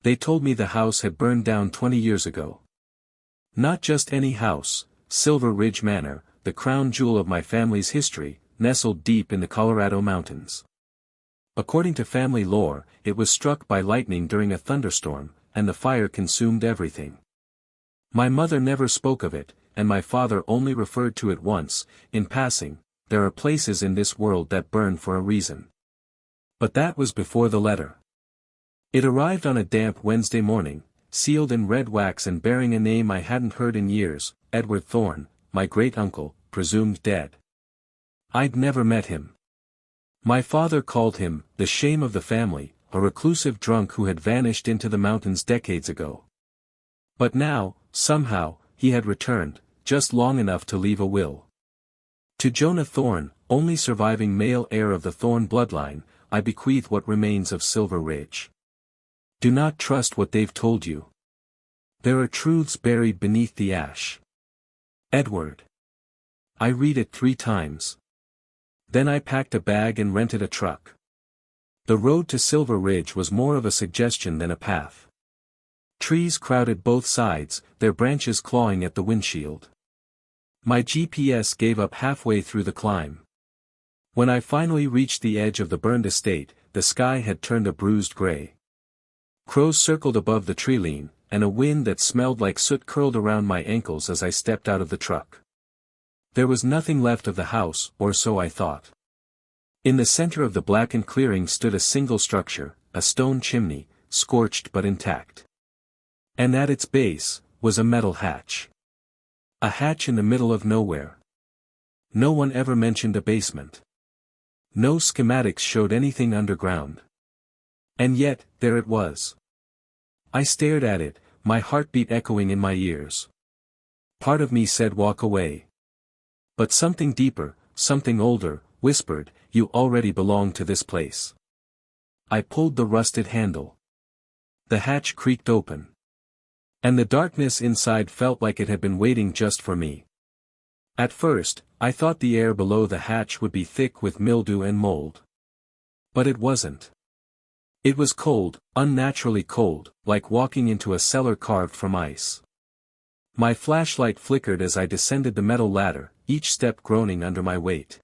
They told me the house had burned down 20 years ago. Not just any house, Silver Ridge Manor, the crown jewel of my family's history, nestled deep in the Colorado mountains. According to family lore, it was struck by lightning during a thunderstorm, and the fire consumed everything. My mother never spoke of it, and my father only referred to it once, in passing. There are places in this world that burn for a reason. But that was before the letter. It arrived on a damp Wednesday morning, sealed in red wax and bearing a name I hadn't heard in years, Edward Thorne, my great-uncle, presumed dead. I'd never met him. My father called him, the shame of the family, a reclusive drunk who had vanished into the mountains decades ago. But now, somehow, he had returned, just long enough to leave a will. To Jonah Thorne, only surviving male heir of the Thorne bloodline, I bequeath what remains of Silver Ridge. Do not trust what they've told you. There are truths buried beneath the ash. Edward. I read it 3 times. Then I packed a bag and rented a truck. The road to Silver Ridge was more of a suggestion than a path. Trees crowded both sides, their branches clawing at the windshield. My GPS gave up halfway through the climb. When I finally reached the edge of the burned estate, the sky had turned a bruised gray. Crows circled above the tree-line, and a wind that smelled like soot curled around my ankles as I stepped out of the truck. There was nothing left of the house, or so I thought. In the center of the blackened clearing stood a single structure, a stone chimney, scorched but intact. And at its base, was a metal hatch. A hatch in the middle of nowhere. No one ever mentioned a basement. No schematics showed anything underground. And yet, there it was. I stared at it, my heartbeat echoing in my ears. Part of me said walk away. But something deeper, something older, whispered, you already belong to this place. I pulled the rusted handle. The hatch creaked open. And the darkness inside felt like it had been waiting just for me. At first, I thought the air below the hatch would be thick with mildew and mold. But it wasn't. It was cold, unnaturally cold, like walking into a cellar carved from ice. My flashlight flickered as I descended the metal ladder, each step groaning under my weight.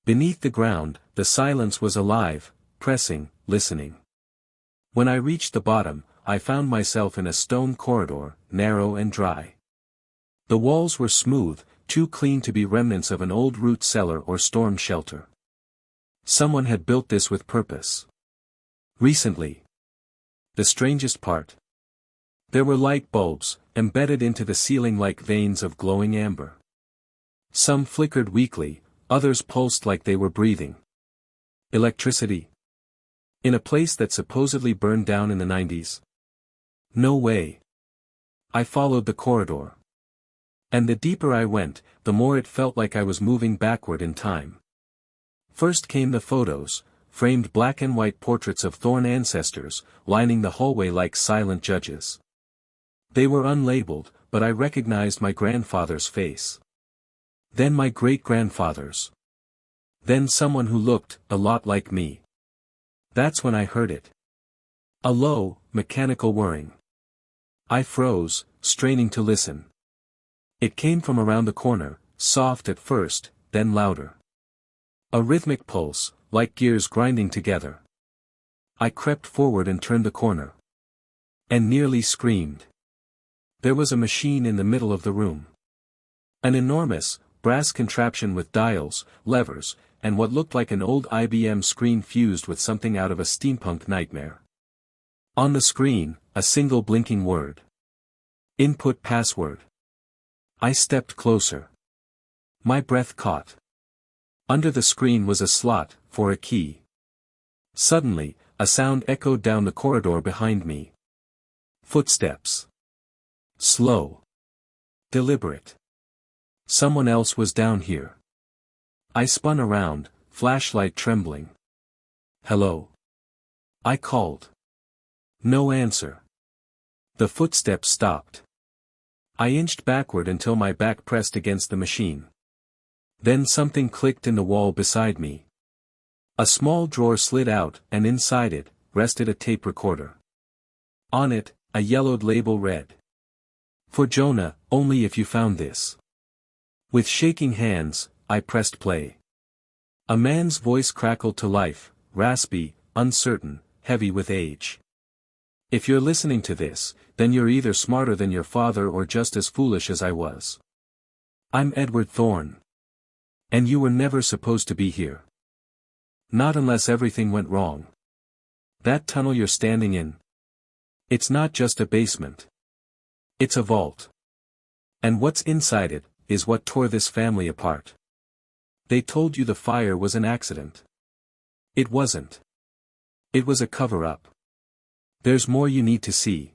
Beneath the ground, the silence was alive, pressing, listening. When I reached the bottom, I found myself in a stone corridor, narrow and dry. The walls were smooth, too clean to be remnants of an old root cellar or storm shelter. Someone had built this with purpose. Recently. The strangest part. There were light bulbs, embedded into the ceiling like veins of glowing amber. Some flickered weakly, others pulsed like they were breathing. Electricity? In a place that supposedly burned down in the 90s? No way. I followed the corridor. And the deeper I went, the more it felt like I was moving backward in time. First came the photos, framed black and white portraits of Thorne ancestors, lining the hallway like silent judges. They were unlabeled, but I recognized my grandfather's face. Then my great-grandfather's. Then someone who looked a lot like me. That's when I heard it. A low, mechanical whirring. I froze, straining to listen. It came from around the corner, soft at first, then louder. A rhythmic pulse, like gears grinding together. I crept forward and turned the corner. And nearly screamed. There was a machine in the middle of the room. An enormous, brass contraption with dials, levers, and what looked like an old IBM screen fused with something out of a steampunk nightmare. On the screen, a single blinking word. Input password. I stepped closer. My breath caught. Under the screen was a slot, for a key. Suddenly, a sound echoed down the corridor behind me. Footsteps. Slow. Deliberate. Someone else was down here. I spun around, flashlight trembling. Hello? I called. No answer. The footsteps stopped. I inched backward until my back pressed against the machine. Then something clicked in the wall beside me. A small drawer slid out, and inside it, rested a tape recorder. On it, a yellowed label read, "For Jonah, only if you found this." With shaking hands, I pressed play. A man's voice crackled to life, raspy, uncertain, heavy with age. "If you're listening to this, then you're either smarter than your father or just as foolish as I was. I'm Edward Thorne. And you were never supposed to be here. Not unless everything went wrong. That tunnel you're standing in. It's not just a basement. It's a vault. And what's inside it, is what tore this family apart. They told you the fire was an accident. It wasn't. It was a cover-up. There's more you need to see.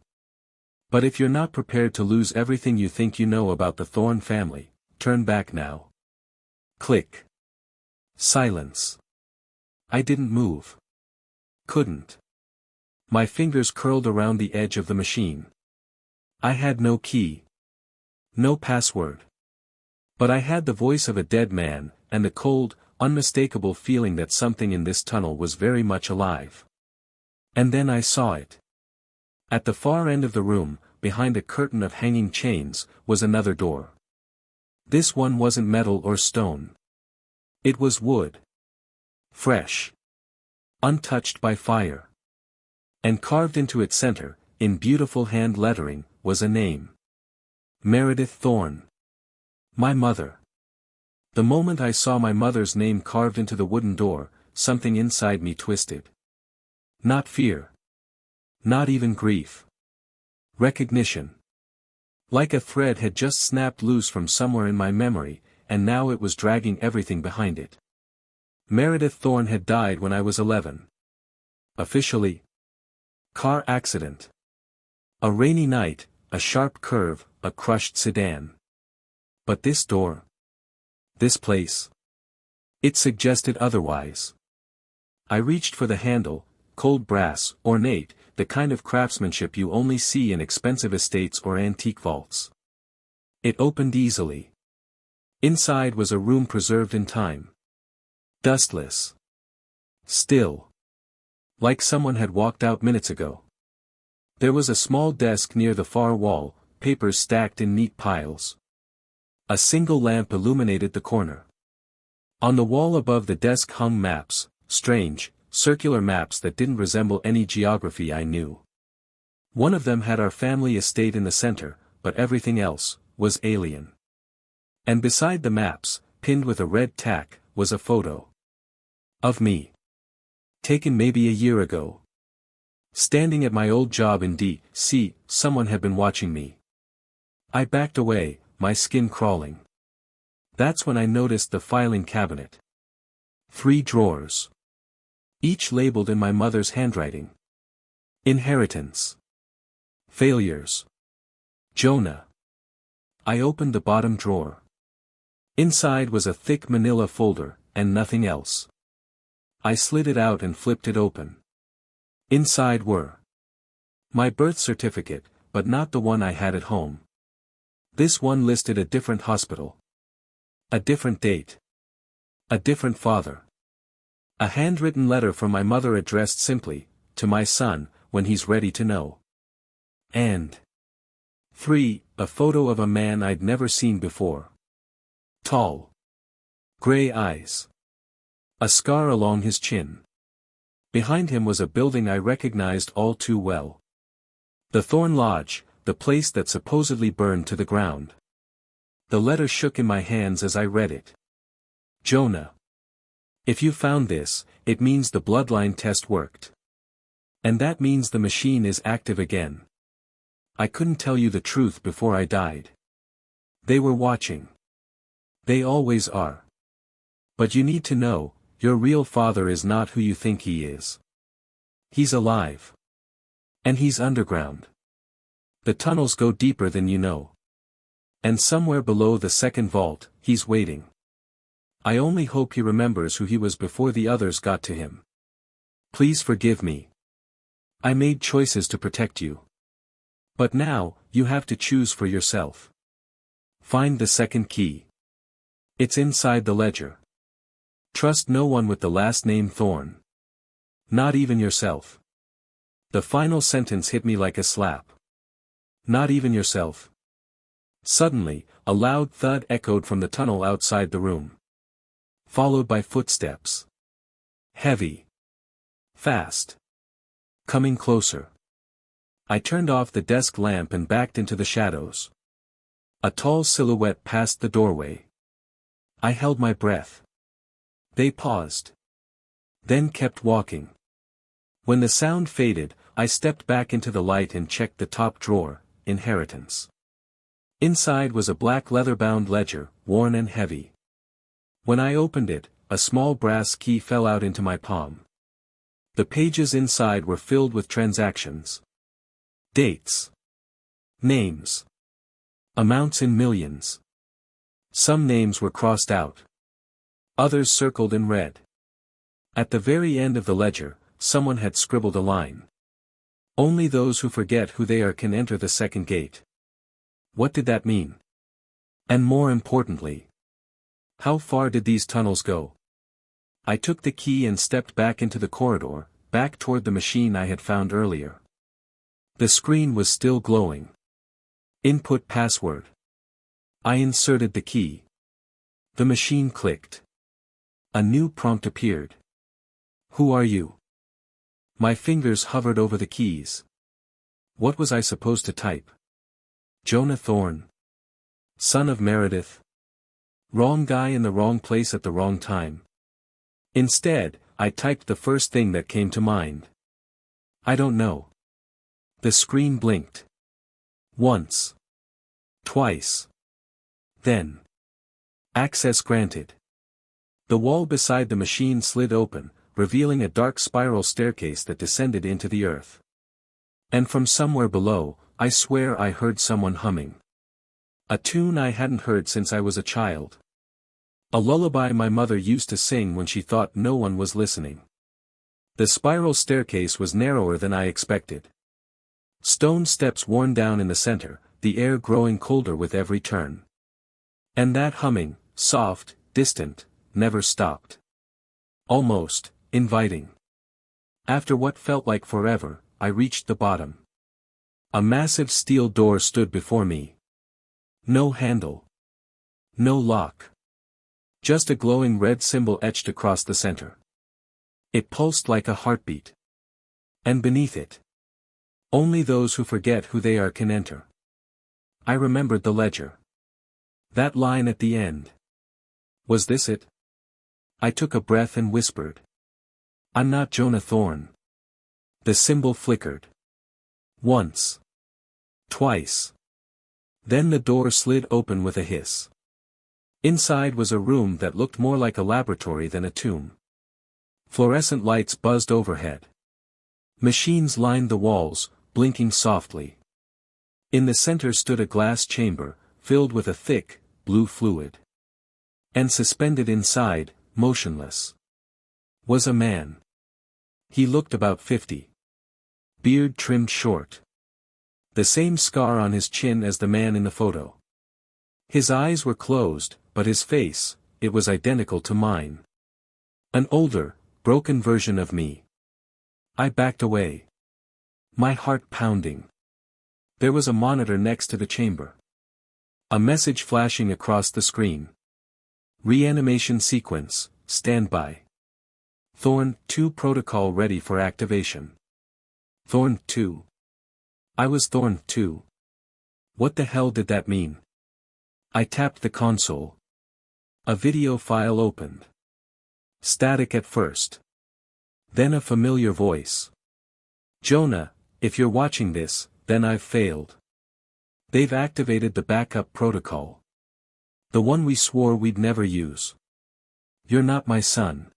But if you're not prepared to lose everything you think you know about the Thorne family, turn back now." Click. Silence. I didn't move. Couldn't. My fingers curled around the edge of the machine. I had no key. No password. But I had the voice of a dead man, and the cold, unmistakable feeling that something in this tunnel was very much alive. And then I saw it. At the far end of the room, behind a curtain of hanging chains, was another door. This one wasn't metal or stone. It was wood. Fresh. Untouched by fire. And carved into its center, in beautiful hand lettering, was a name. Meredith Thorne. My mother. The moment I saw my mother's name carved into the wooden door, something inside me twisted. Not fear. Not even grief. Recognition. Like a thread had just snapped loose from somewhere in my memory, and now it was dragging everything behind it. Meredith Thorne had died when I was 11. Officially. Car accident. A rainy night, a sharp curve, a crushed sedan. But this door. This place. It suggested otherwise. I reached for the handle, cold brass, ornate, the kind of craftsmanship you only see in expensive estates or antique vaults. It opened easily. Inside was a room preserved in time. Dustless. Still. Like someone had walked out minutes ago. There was a small desk near the far wall, papers stacked in neat piles. A single lamp illuminated the corner. On the wall above the desk hung maps, strange, circular maps that didn't resemble any geography I knew. One of them had our family estate in the center, but everything else was alien. And beside the maps, pinned with a red tack, was a photo. Of me. Taken maybe a year ago. Standing at my old job in D.C., someone had been watching me. I backed away, my skin crawling. That's when I noticed the filing cabinet. 3 drawers. Each labeled in my mother's handwriting. Inheritance. Failures. Jonah. I opened the bottom drawer. Inside was a thick manila folder, and nothing else. I slid it out and flipped it open. Inside were my birth certificate, but not the one I had at home. This one listed a different hospital. A different date. A different father. A handwritten letter from my mother addressed simply, "To my son, when he's ready to know." And 3, a photo of a man I'd never seen before. Tall. Gray eyes. A scar along his chin. Behind him was a building I recognized all too well. The Thorne Lodge, the place that supposedly burned to the ground. The letter shook in my hands as I read it. Jonah. If you found this, it means the bloodline test worked. And that means the machine is active again. I couldn't tell you the truth before I died. They were watching. They always are. But you need to know, your real father is not who you think he is. He's alive. And he's underground. The tunnels go deeper than you know. And somewhere below the second vault, he's waiting. I only hope he remembers who he was before the others got to him. Please forgive me. I made choices to protect you. But now, you have to choose for yourself. Find the second key. It's inside the ledger. Trust no one with the last name Thorne. Not even yourself. The final sentence hit me like a slap. Not even yourself. Suddenly, a loud thud echoed from the tunnel outside the room. Followed by footsteps. Heavy. Fast. Coming closer. I turned off the desk lamp and backed into the shadows. A tall silhouette passed the doorway. I held my breath. They paused. Then kept walking. When the sound faded, I stepped back into the light and checked the top drawer, inheritance. Inside was a black leather-bound ledger, worn and heavy. When I opened it, a small brass key fell out into my palm. The pages inside were filled with transactions. Dates. Names. Amounts in millions. Some names were crossed out. Others circled in red. At the very end of the ledger, someone had scribbled a line. Only those who forget who they are can enter the second gate. What did that mean? And more importantly, how far did these tunnels go? I took the key and stepped back into the corridor, back toward the machine I had found earlier. The screen was still glowing. Input password. I inserted the key. The machine clicked. A new prompt appeared. Who are you? My fingers hovered over the keys. What was I supposed to type? Jonah Thorne. Son of Meredith. Wrong guy in the wrong place at the wrong time. Instead, I typed the first thing that came to mind. I don't know. The screen blinked. Once. Twice. Then. Access granted. The wall beside the machine slid open, revealing a dark spiral staircase that descended into the earth. And from somewhere below, I swear I heard someone humming. A tune I hadn't heard since I was a child. A lullaby my mother used to sing when she thought no one was listening. The spiral staircase was narrower than I expected. Stone steps worn down in the center, the air growing colder with every turn. And that humming, soft, distant, never stopped. Almost inviting. After what felt like forever, I reached the bottom. A massive steel door stood before me. No handle. No lock. Just a glowing red symbol etched across the center. It pulsed like a heartbeat. And beneath it, only those who forget who they are can enter. I remembered the ledger. That line at the end. Was this it? I took a breath and whispered. I'm not Jonah Thorne. The symbol flickered. Once. Twice. Then the door slid open with a hiss. Inside was a room that looked more like a laboratory than a tomb. Fluorescent lights buzzed overhead. Machines lined the walls, blinking softly. In the center stood a glass chamber, filled with a thick, blue fluid. And suspended inside, motionless, was a man. He looked about 50. Beard trimmed short. The same scar on his chin as the man in the photo. His eyes were closed, but his face, it was identical to mine. An older, broken version of me. I backed away. My heart pounding. There was a monitor next to the chamber. A message flashing across the screen. Reanimation sequence, standby. Thorne 2 protocol ready for activation. Thorne 2. I was Thorne 2. What the hell did that mean? I tapped the console. A video file opened. Static at first. Then a familiar voice. Jonah, if you're watching this, then I've failed. They've activated the backup protocol. The one we swore we'd never use. You're not my son.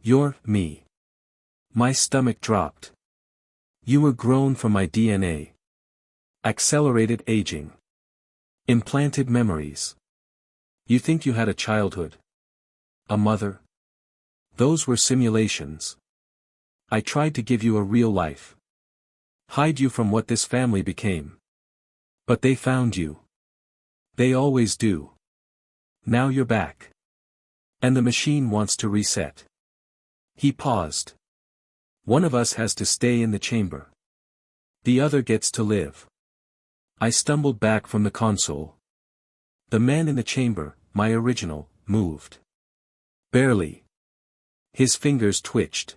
You're me. My stomach dropped. You were grown from my DNA. Accelerated aging. Implanted memories. You think you had a childhood? A mother? Those were simulations. I tried to give you a real life. Hide you from what this family became. But they found you. They always do. Now you're back. And the machine wants to reset. He paused. One of us has to stay in the chamber. The other gets to live. I stumbled back from the console. The man in the chamber, my original, moved. Barely. His fingers twitched.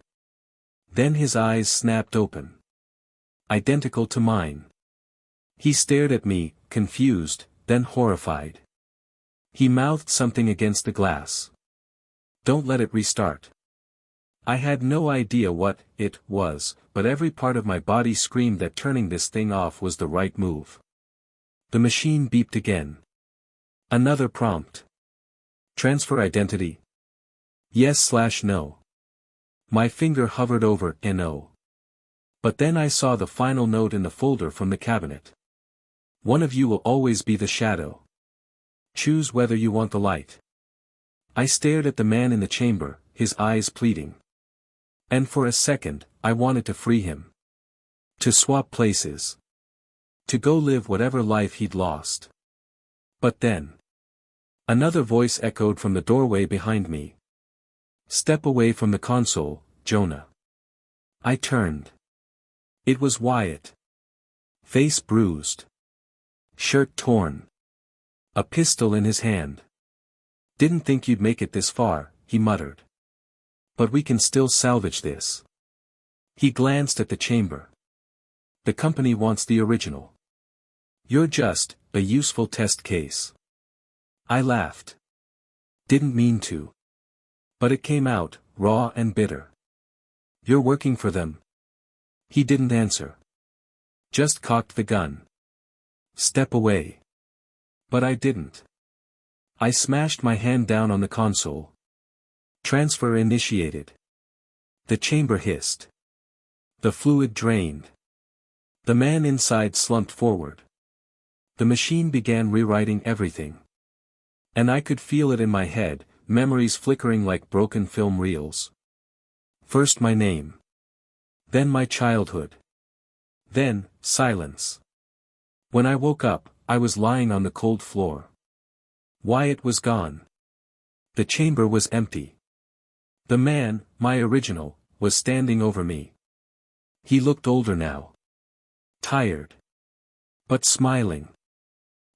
Then his eyes snapped open. Identical to mine. He stared at me, confused, then horrified. He mouthed something against the glass. Don't let it restart. I had no idea what it was, but every part of my body screamed that turning this thing off was the right move. The machine beeped again. Another prompt. Transfer identity. Yes/no. My finger hovered over "No." But then I saw the final note in the folder from the cabinet. One of you will always be the shadow. Choose whether you want the light. I stared at the man in the chamber, his eyes pleading. And for a second, I wanted to free him. To swap places. To go live whatever life he'd lost. But then. Another voice echoed from the doorway behind me. Step away from the console, Jonah. I turned. It was Wyatt. Face bruised. Shirt torn. A pistol in his hand. Didn't think you'd make it this far, he muttered. But we can still salvage this. He glanced at the chamber. The company wants the original. You're just a useful test case. I laughed. Didn't mean to. But it came out, raw and bitter. You're working for them. He didn't answer. Just cocked the gun. Step away. But I didn't. I smashed my hand down on the console. Transfer initiated. The chamber hissed. The fluid drained. The man inside slumped forward. The machine began rewriting everything. And I could feel it in my head, memories flickering like broken film reels. First my name. Then my childhood. Then, silence. When I woke up, I was lying on the cold floor. Wyatt was gone. The chamber was empty. The man, my original, was standing over me. He looked older now. Tired. But smiling.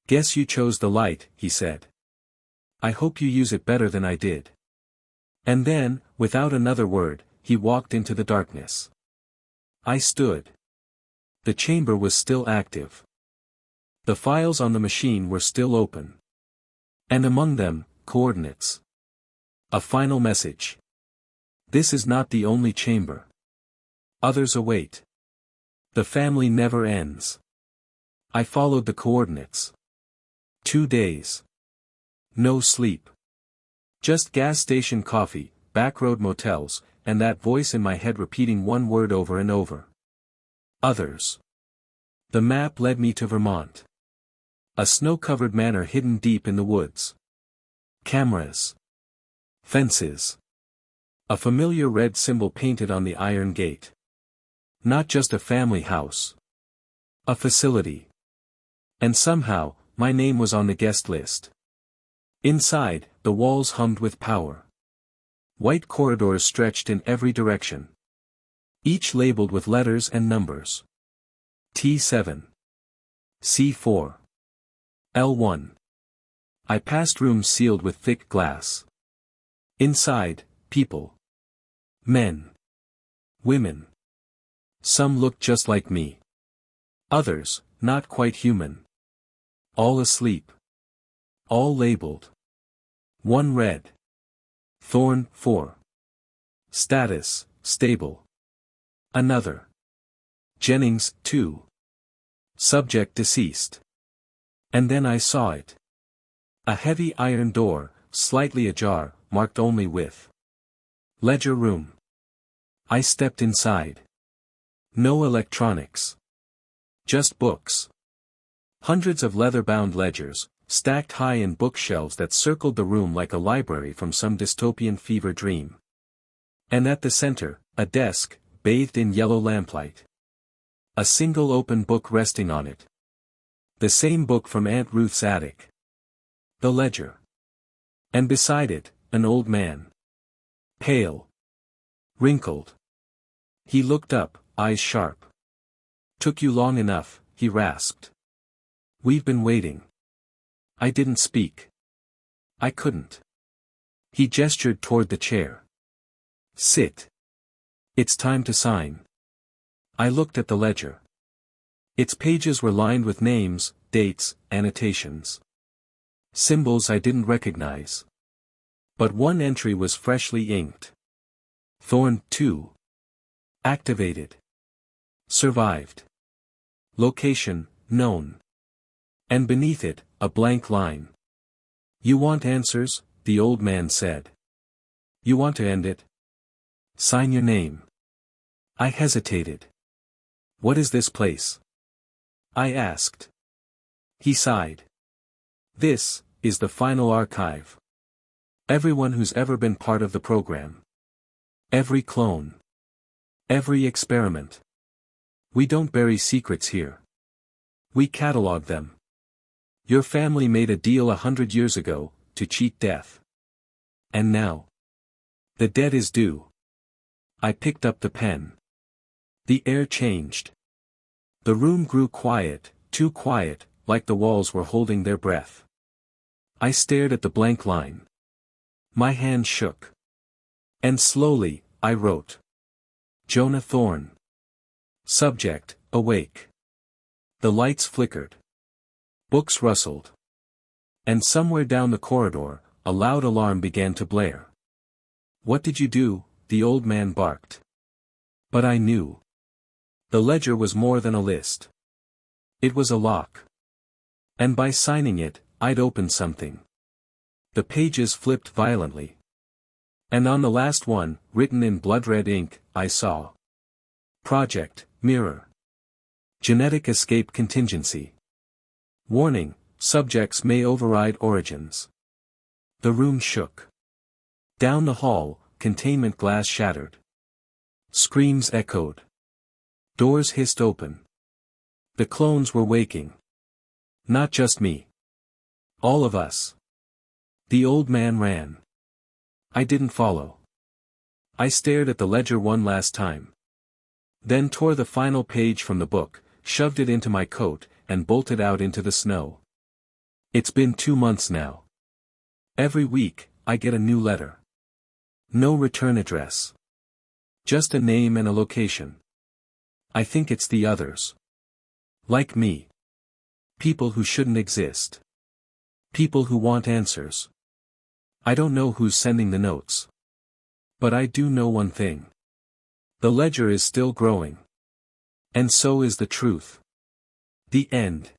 Guess you chose the light, he said. I hope you use it better than I did. And then, without another word, he walked into the darkness. I stood. The chamber was still active. The files on the machine were still open. And among them, coordinates. A final message. This is not the only chamber. Others await. The family never ends. I followed the coordinates. 2 days. No sleep. Just gas station coffee, backroad motels, and that voice in my head repeating one word over and over. Others. The map led me to Vermont. A snow-covered manor hidden deep in the woods. Cameras. Fences. A familiar red symbol painted on the iron gate. Not just a family house. A facility. And somehow, my name was on the guest list. Inside, the walls hummed with power. White corridors stretched in every direction. Each labeled with letters and numbers. T7. C4. L1. I passed rooms sealed with thick glass. Inside, people. Men. Women. Some looked just like me. Others, not quite human. All asleep. All labeled. One read. Thorn 4. Status, stable. Another. Jennings 2. Subject deceased. And then I saw it. A heavy iron door, slightly ajar, marked only with ledger room. I stepped inside. No electronics. Just books. Hundreds of leather-bound ledgers, stacked high in bookshelves that circled the room like a library from some dystopian fever dream. And at the center, a desk, bathed in yellow lamplight. A single open book resting on it. The same book from Aunt Ruth's attic. The ledger. And beside it, an old man. Pale. Wrinkled. He looked up, eyes sharp. "Took you long enough," he rasped. "We've been waiting." I didn't speak. I couldn't. He gestured toward the chair. "Sit. It's time to sign." I looked at the ledger. Its pages were lined with names, dates, annotations. Symbols I didn't recognize. But one entry was freshly inked. Thorn 2. Activated. Survived. Location, known. And beneath it, a blank line. "You want answers?" the old man said. "You want to end it? Sign your name." I hesitated. "What is this place?" I asked. He sighed. "This is the final archive. Everyone who's ever been part of the program. Every clone. Every experiment. We don't bury secrets here. We catalog them. Your family made a deal 100 years ago, to cheat death. And now, the debt is due." I picked up the pen. The air changed. The room grew quiet, too quiet, like the walls were holding their breath. I stared at the blank line. My hand shook. And slowly, I wrote. Jonah Thorne. Subject, awake. The lights flickered. Books rustled. And somewhere down the corridor, a loud alarm began to blare. "What did you do?" the old man barked. But I knew. The ledger was more than a list. It was a lock. And by signing it, I'd opened something. The pages flipped violently. And on the last one, written in blood-red ink, I saw. Project, Mirror. Genetic escape contingency. Warning, subjects may override origins. The room shook. Down the hall, containment glass shattered. Screams echoed. Doors hissed open. The clones were waking. Not just me. All of us. The old man ran. I didn't follow. I stared at the ledger one last time. Then tore the final page from the book, shoved it into my coat, and bolted out into the snow. It's been 2 months now. Every week, I get a new letter. No return address. Just a name and a location. I think it's the others. Like me. People who shouldn't exist. People who want answers. I don't know who's sending the notes. But I do know one thing. The ledger is still growing. And so is the truth. The end.